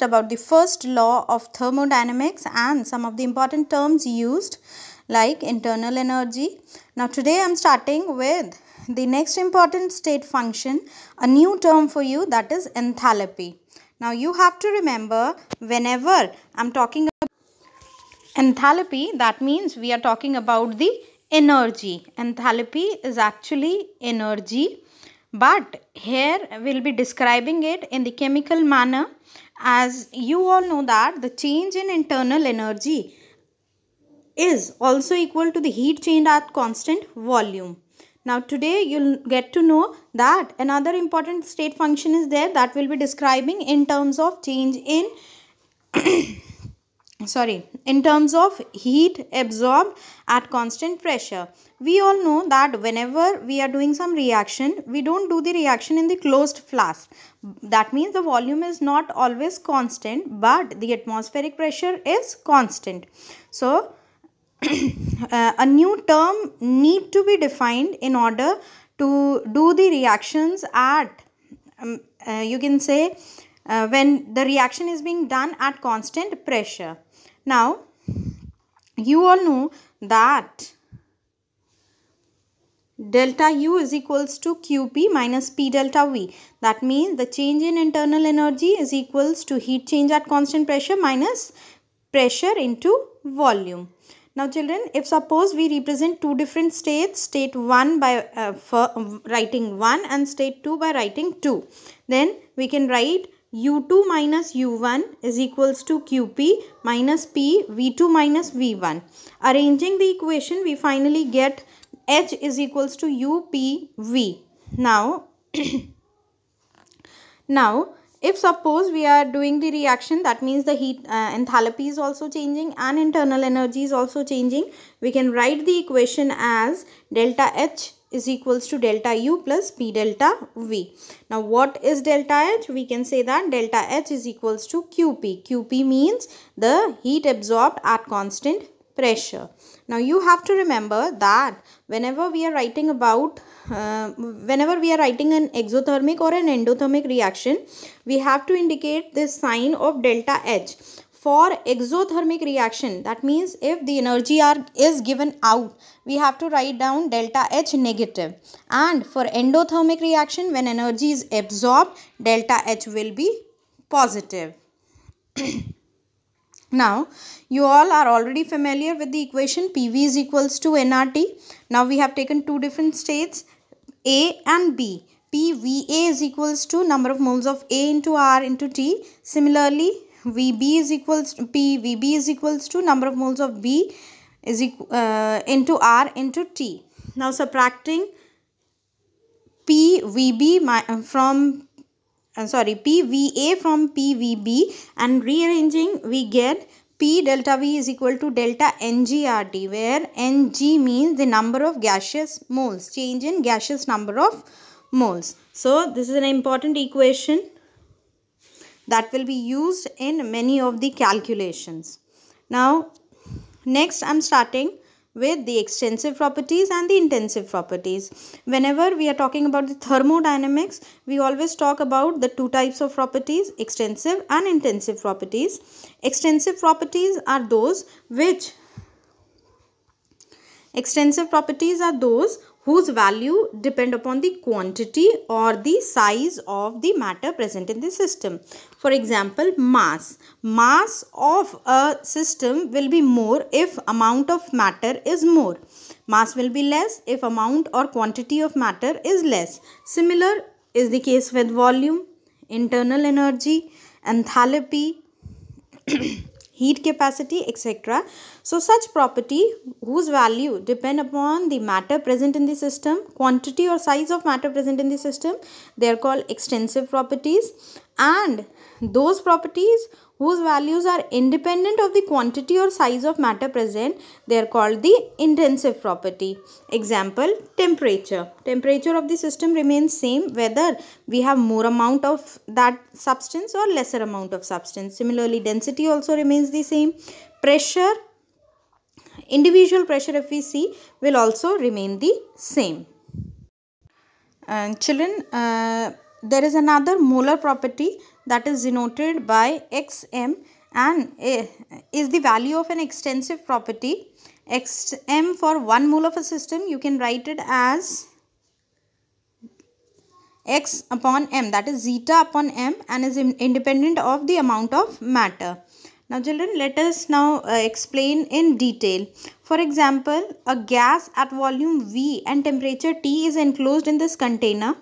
About the first law of thermodynamics and some of the important terms used like internal energy. Now today I am starting with the next important state function, a new term for you, that is enthalpy. Now you have to remember, whenever I am talking about enthalpy, that means we are talking about the energy. Enthalpy is actually energy, but here we'll be describing it in the chemical manner. As you all know that the change in internal energy is also equal to the heat change at constant volume. Now today you'll get to know that another important state function is there that will be describing in terms of change in in terms of heat absorbed at constant pressure. We all know that whenever we are doing some reaction, we don't do the reaction in the closed flask. That means the volume is not always constant, but the atmospheric pressure is constant. So a new term need to be defined in order to do the reactions at you can say when the reaction is being done at constant pressure. Now you all know that delta U is equals to QP minus P delta V. That means the change in internal energy is equals to heat change at constant pressure minus pressure into volume. Now children, if suppose we represent two different states, state 1 by writing 1 and state 2 by writing 2, then we can write U2 minus U1 is equals to QP minus P V2 minus V1. Arranging the equation, we finally get H is equals to UPV. Now, if suppose we are doing the reaction, that means the heat enthalpy is also changing and internal energy is also changing. We can write the equation as delta H is equals to delta U plus P delta V. Now what is delta H? We can say that delta H is equals to QP. QP means the heat absorbed at constant pressure. Now you have to remember that whenever we are writing about whenever we are writing an exothermic or an endothermic reaction, we have to indicate this sign of delta H. For exothermic reaction, that means if the energy is given out, we have to write down delta H negative. And for endothermic reaction, when energy is absorbed, delta H will be positive. Now, you all are already familiar with the equation PV is equals to nRT. Now, we have taken two different states, A and B. PVA is equals to number of moles of A into R into T. Similarly, VB is equals to PVB is equals to number of moles of B is into R into T. Now, subtracting PVB from PVA from PVB and rearranging, we get P delta V is equal to delta NGRT, where Ng means the number of gaseous moles, change in gaseous number of moles. So this is an important equation that will be used in many of the calculations. Now next I am starting with the extensive properties and the intensive properties. Whenever we are talking about the thermodynamics, we always talk about the two types of properties, extensive and intensive properties. Extensive properties are those whose value depend upon the quantity or the size of the matter present in the system. For example, mass. Mass of a system will be more if amount of matter is more. Mass will be less if amount or quantity of matter is less. Similar is the case with volume, internal energy, enthalpy, heat capacity, etc. So such property whose value depend upon the matter present in the system, quantity or size of matter present in the system, they are called extensive properties. And those properties whose values are independent of the quantity or size of matter present, they are called the intensive property. Example, temperature. Temperature of the system remains same whether we have more amount of that substance or lesser amount of substance. Similarly, density also remains the same. Pressure, individual pressure if we see, will also remain the same. Children, there is another molar property that is denoted by xm and is the value of an extensive property. Xm for 1 mole of a system, you can write it as x upon m, that is zeta upon m, and is independent of the amount of matter. Now children, let us now explain in detail. For example, a gas at volume V and temperature T is enclosed in this container.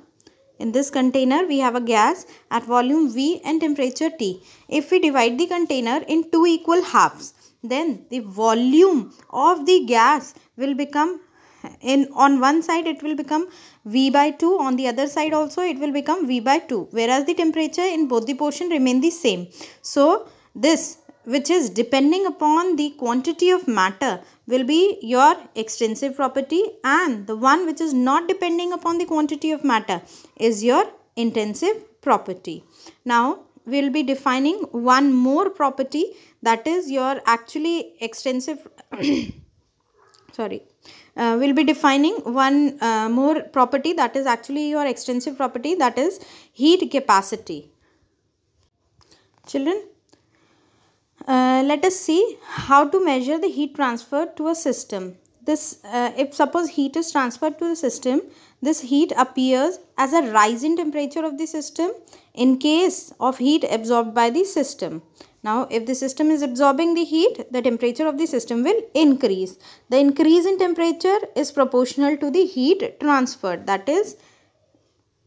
In this container, we have a gas at volume V and temperature T. If we divide the container in 2 equal halves, then the volume of the gas will become, on one side it will become V by 2, on the other side also it will become V by 2, whereas the temperature in both the portion remain the same. So this, which is depending upon the quantity of matter, will be your extensive property, and the one which is not depending upon the quantity of matter is your intensive property. Now we will be defining one more property, that is your actually extensive we'll be defining one more property that is actually your extensive property, that is heat capacity. Children, let us see how to measure the heat transfer to a system. This, if suppose heat is transferred to the system, this heat appears as a rise in temperature of the system in case of heat absorbed by the system. Now, if the system is absorbing the heat, the temperature of the system will increase. The increase in temperature is proportional to the heat transferred. That is,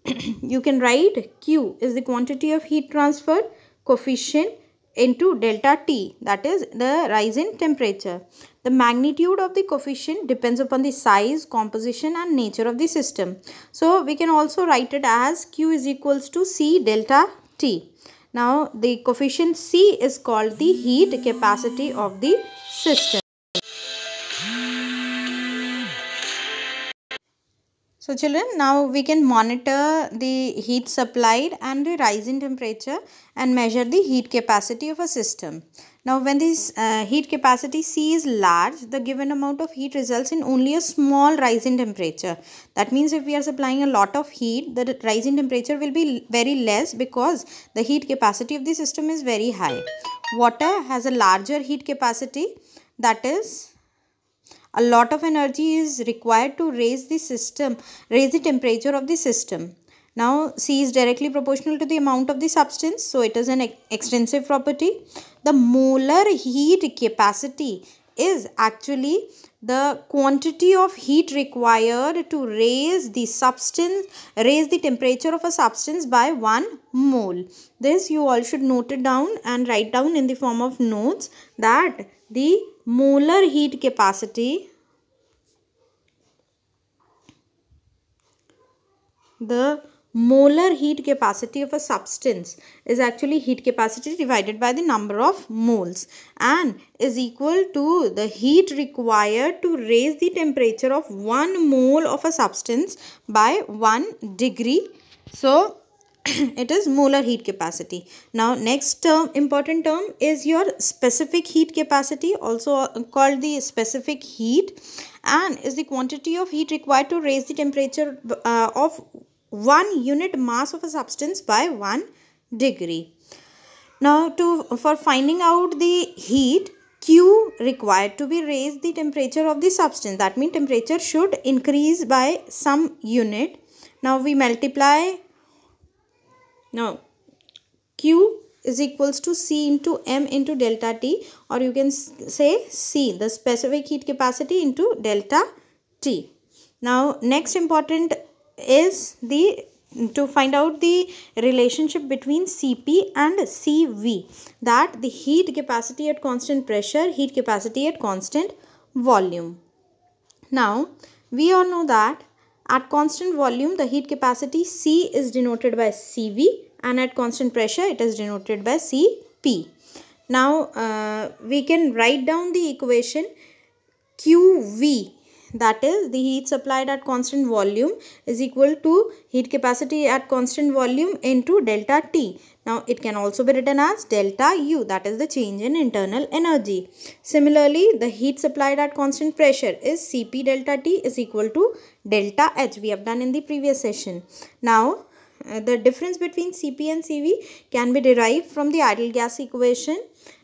you can write Q is the quantity of heat transferred coefficient into delta T, that is the rise in temperature. The magnitude of the coefficient depends upon the size, composition and nature of the system. So we can also write it as Q is equals to C delta T. Now the coefficient C is called the heat capacity of the system. So children, now we can monitor the heat supplied and the rise in temperature and measure the heat capacity of a system. Now when this heat capacity C is large, the given amount of heat results in only a small rise in temperature. That means if we are supplying a lot of heat, the rise in temperature will be very less because the heat capacity of the system is very high. Water has a larger heat capacity, that is, a lot of energy is required to raise the temperature of the system. Now C is directly proportional to the amount of the substance, so it is an extensive property. The molar heat capacity is actually the quantity of heat required to raise the temperature of a substance by 1 mole. This you all should note it down and write down in the form of notes, that the molar heat capacity, the molar heat capacity of a substance is actually heat capacity divided by the number of moles and is equal to the heat required to raise the temperature of 1 mole of a substance by 1 degree. So it is molar heat capacity. Now next important term is your specific heat capacity, also called the specific heat, and is the quantity of heat required to raise the temperature of 1 unit mass of a substance by 1 degree. Now for finding out the heat Q required to be raised the temperature of the substance, that means temperature should increase by some unit. Now we multiply. Now Q is equals to C into M into delta T, or you can say C, the specific heat capacity, into delta T. Now next important is to find out the relationship between Cp and Cv, that the heat capacity at constant pressure, heat capacity at constant volume. Now we all know that at constant volume the heat capacity C is denoted by Cv, and at constant pressure it is denoted by Cp. Now we can write down the equation Qv, that is the heat supplied at constant volume, is equal to heat capacity at constant volume into delta T. Now it can also be written as delta U, that is the change in internal energy. Similarly, the heat supplied at constant pressure is Cp delta T is equal to delta H. We have done in the previous session. Now the difference between Cp and Cv can be derived from the ideal gas equation.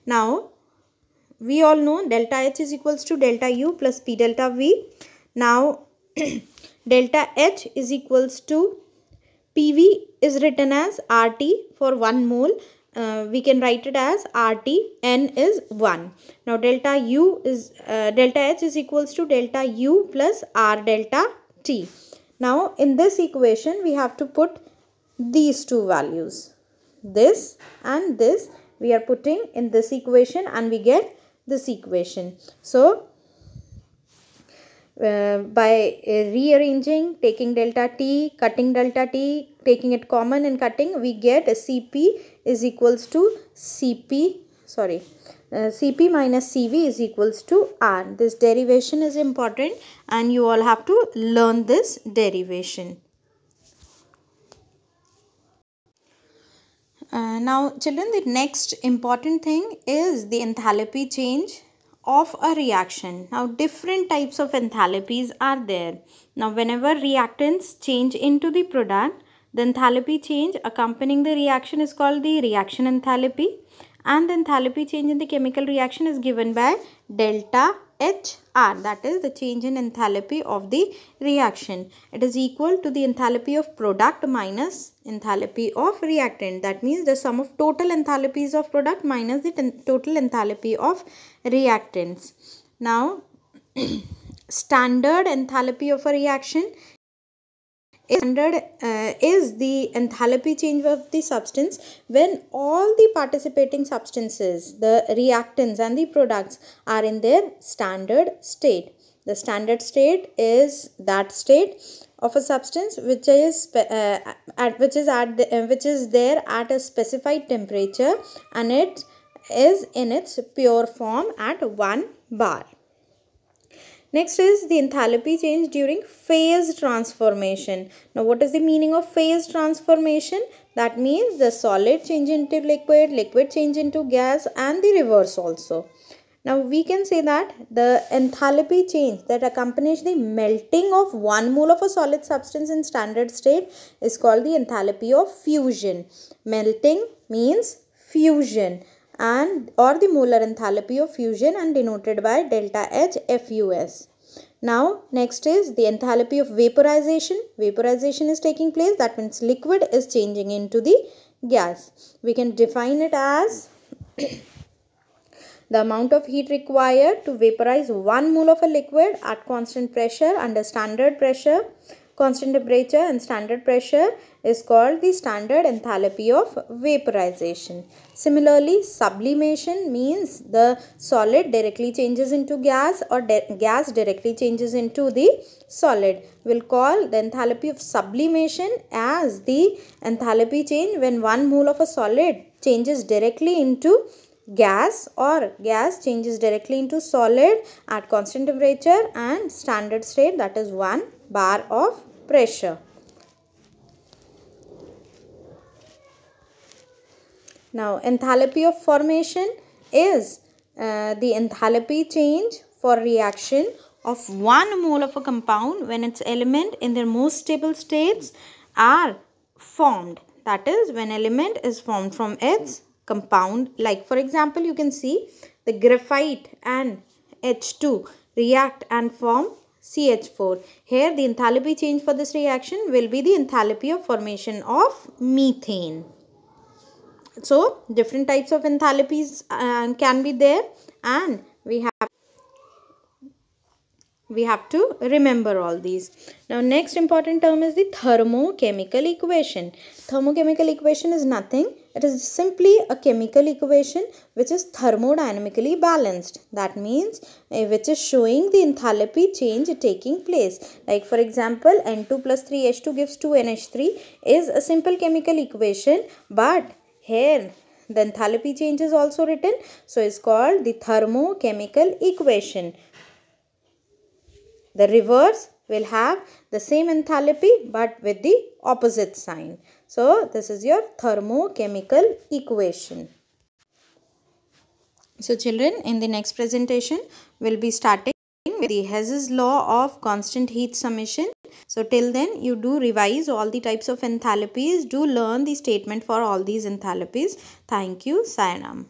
Now, we all know delta H is equals to delta U plus P delta V. Now, delta H is equals to PV is written as RT for 1 mole. We can write it as RT, N is 1. Now, delta H is equals to delta U plus R delta T. Now, in this equation, we have to put these two values. This and this we are putting in this equation and we get this equation. So, by rearranging, taking delta T, cutting delta T, taking it common and cutting, we get Cp is equals to Cp minus Cv is equals to R. This derivation is important and you all have to learn this derivation. Now children, the next important thing is the enthalpy change of a reaction. Now different types of enthalpies are there. Now whenever reactants change into the product, the enthalpy change accompanying the reaction is called the reaction enthalpy, and the enthalpy change in the chemical reaction is given by delta HR, that is the change in enthalpy of the reaction. It is equal to the enthalpy of product minus enthalpy of reactant. That means the sum of total enthalpies of product minus the total enthalpy of reactants. Now, standard enthalpy of a reaction is the enthalpy change of the substance when all the participating substances, the reactants and the products are in their standard state. The standard state is that state of a substance which is there at a specified temperature and it is in its pure form at 1 bar. Next is the enthalpy change during phase transformation. Now, what is the meaning of phase transformation? That means the solid change into liquid, liquid change into gas, and the reverse also. Now, we can say that the enthalpy change that accompanies the melting of 1 mole of a solid substance in standard state is called the enthalpy of fusion. Melting means fusion, and or the molar enthalpy of fusion and denoted by delta H FUS. Now next is the enthalpy of vaporization. Vaporization is taking place, that means liquid is changing into the gas. We can define it as the amount of heat required to vaporize 1 mole of a liquid at constant pressure under standard pressure, constant temperature and standard pressure is called the standard enthalpy of vaporization. Similarly, sublimation means the solid directly changes into gas or gas directly changes into the solid. We'll call the enthalpy of sublimation as the enthalpy change when 1 mole of a solid changes directly into gas or gas changes directly into solid at constant temperature and standard state, that is 1 bar of pressure. Now, enthalpy of formation is the enthalpy change for reaction of 1 mole of a compound when its element in their most stable states are formed. That is, when element is formed from its compound. Like for example, you can see the graphite and H2 react and form CH4. Here the enthalpy change for this reaction will be the enthalpy of formation of methane. So different types of enthalpies can be there, and we have to remember all these. Now next important term is the thermochemical equation. Thermochemical equation is nothing. It is simply a chemical equation which is thermodynamically balanced. That means which is showing the enthalpy change taking place. Like for example, N2 plus 3H2 gives 2NH3 is a simple chemical equation, but here the enthalpy change is also written. So it's called the thermochemical equation. The reverse will have the same enthalpy but with the opposite sign. So this is your thermochemical equation. So children, in the next presentation, we'll be starting with the Hess's law of constant heat summation. So till then, you do revise all the types of enthalpies. Do learn the statement for all these enthalpies. Thank you. Sayonara.